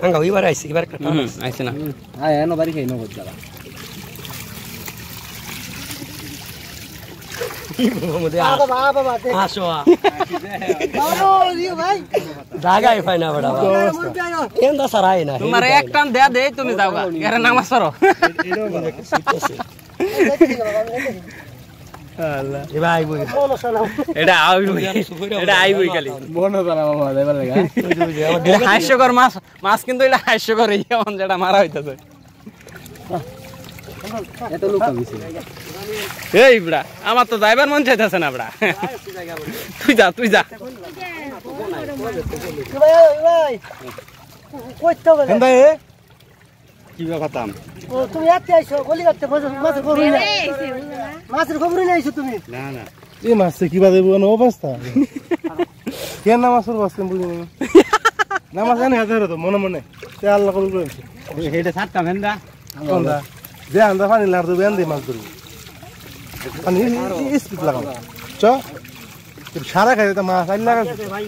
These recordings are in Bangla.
Angga ibar aisi ibar kata. Aisi na. Ah, no bari kai no gojala. जागा है फाइना बड़ा केंदा सराय ना तुम्हारे एक टाइम दे दे तुम्हें जाओगा यार नाम सरो আল্লাহ এবা আইবো এটা আইবো এটা আইবো খালি মন জানা মামা দেবার লাগা এটা হাস্যকর মাছ মাছ কিন্তু এটা হাস্যকর এইমন যেটা মারা হইতাছে এত লোক আইছে এই বড়া আমার তো যাইবার মন চাইতাছে না বড়া তুই যা ভাই কইতে বলে কেন ভাই কি কথাম ও তুমি আতে আইছো গলি করতে মাছের খবর নাই মাছের খবর নাই আইছো তুমি না না এই মাছে কি বাদে বনো অবস্থা কেন না মাছের বসতেন বুঝি না মাছ জানি হাজার তো মনে মনে তে আল্লাহ কবুল করেছে এইটা সাতটা ভেন্দা কোনটা যে আন্দা পানি লার দেবে আন্দে মাছ ধরবো পানি স্পিড লাগাও চ সারা খাই তো মাছ আইলা লাগাছে ভাই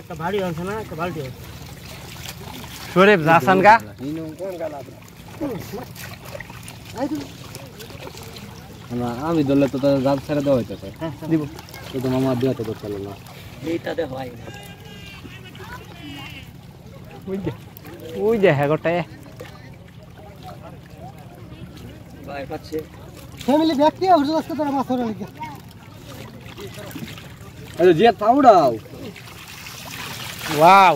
একটা ভারী আছে না একটা বালতি শরীফ জাসান গা আমি দলে তো জাল ছেড়ে দেওয়া হইতেছে দিব তো মামা দিয়া তো চলো না এইটা দে হয় না ওই যে হ্যাঁ গোটায় ভাই পাচ্ছে ফ্যামিলি ব্যক্তি আর আজকে তোরা মাছ ধরে লিখে আরে জিয়া পাউডাও ওয়াও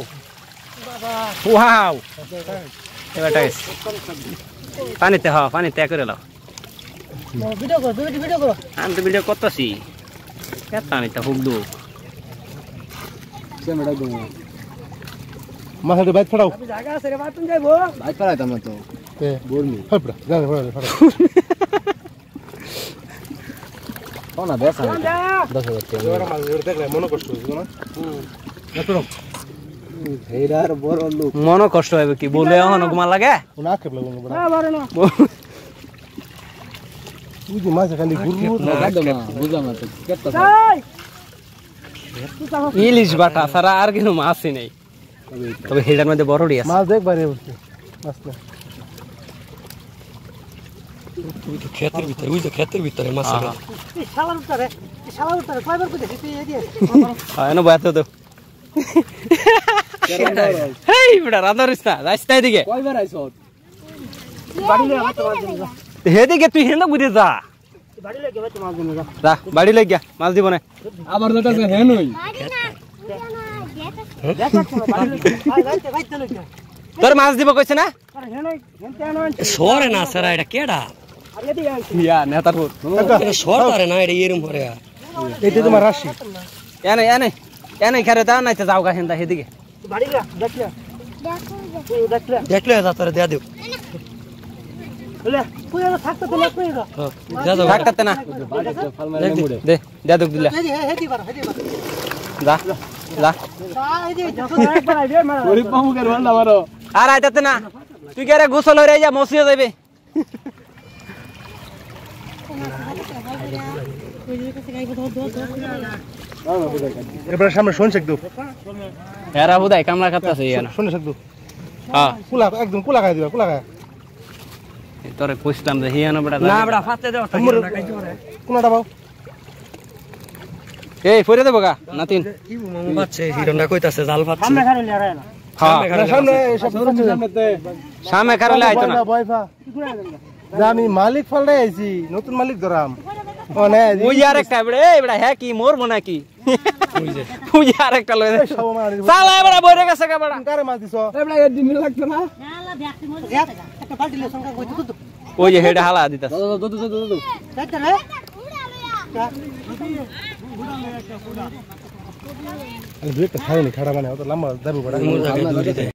ওয়াও এবার টাইস পানিতে করে লাও ভিডিও করো আমি তো ভিডিও করতেছি কেতা নিতে হুক দু ক্যামেরা দু মাছটা বাইট ফড়াও জায়গা আছে রে বাতুন যাইবো ভাই পারাইতাম না তো তে বলমি ফড়া জানে ফড়া কোনা বেসা 10,000 টাকা এবার মাছ ধরে দেখলে মনে কষ্ট হইছে না এতরকম হেরার বড় লোক মন কষ্ট হবে কি বলে এখন ঘুমা লাগে না কেবল বড় না বারে না তুই যে মাছ খালি ঘুরবো না বুঝলাম না তো কেতা ইলিশ বাটা সারা আর কিছু মাছই নেই তবে হেডার মধ্যে বড়ডি আছে মাছ দেখবারে উঠছে মাছ না তুই তো ক্ষেতের ভিতরে মাছ আছে শালার উত্তরে কয়বার কই দেখি এই দিয়ে হয় না বাত তো হেই বড় রাদারিস না রাস্তা দিকে কয়বার আইছো বাড়ি লয়ে হাত মাছ দিন হেদিকে তুই হেন বুঝে যা বাড়ি লয়ে হাত মাছ দিন যা বাড়ি লই গিয়া মাছ দিব না আবার যেটা আছে হেন হই তোর মাছ দিব কইছে না সরে না সারা এটা কেডা ইয়া নেতার পুত সরে না এটা এরম করে এইটা তোমার রাশি এনে খেরে দাও নাই তো যাও গা হেন্দা হেদিকে দেখলে যা তোরে দেয়া দেব থাকতে না দে দেয়া দেব দিলা যা আর আইতাতে না তুই কে রে গোসল হয়ে যা মসিয়ে যাবে এবার সামনে শুনছ একদম হেরা হুদাই কামলা খাতাছে ইয়ানা শুনছ একদম হ্যাঁ কুলা একদম কুলা খাই দিবা কুলা খাই তোরে কইতাম যে হিয়ানো বড়া না বড়া ফাতে দাও কোনটা বাও এই ফরে দেব গা নাতিন মামু পাচ্ছে হিরণটা কইতাছে জাল পাচ্ছে সামনে খারে লিয়া রে না হ্যাঁ সামনে সব সামনেতে সামনে খারলে আইতো না বয়ফা আমি মালিক ফলটাই আইছি নতুন মালিক ধরাম ওই আর একটা বড়ে এই বড়া হ্যাঁ কি মোর মনা কি ওই আর একটা লই সালা বড়া বইরে গেছে কা বড়া কারে মাছ দিছো এই বড়া এর দিন লাগতো না না ব্যাকটি মধ্যে একটা বালতি লে সংখ্যা কই দুধ ওই যে হেডা হালা দিতাছ দেখতে রে দুই একটা খাইনি খাড়া মানে অত লম্বা যাবে বড়া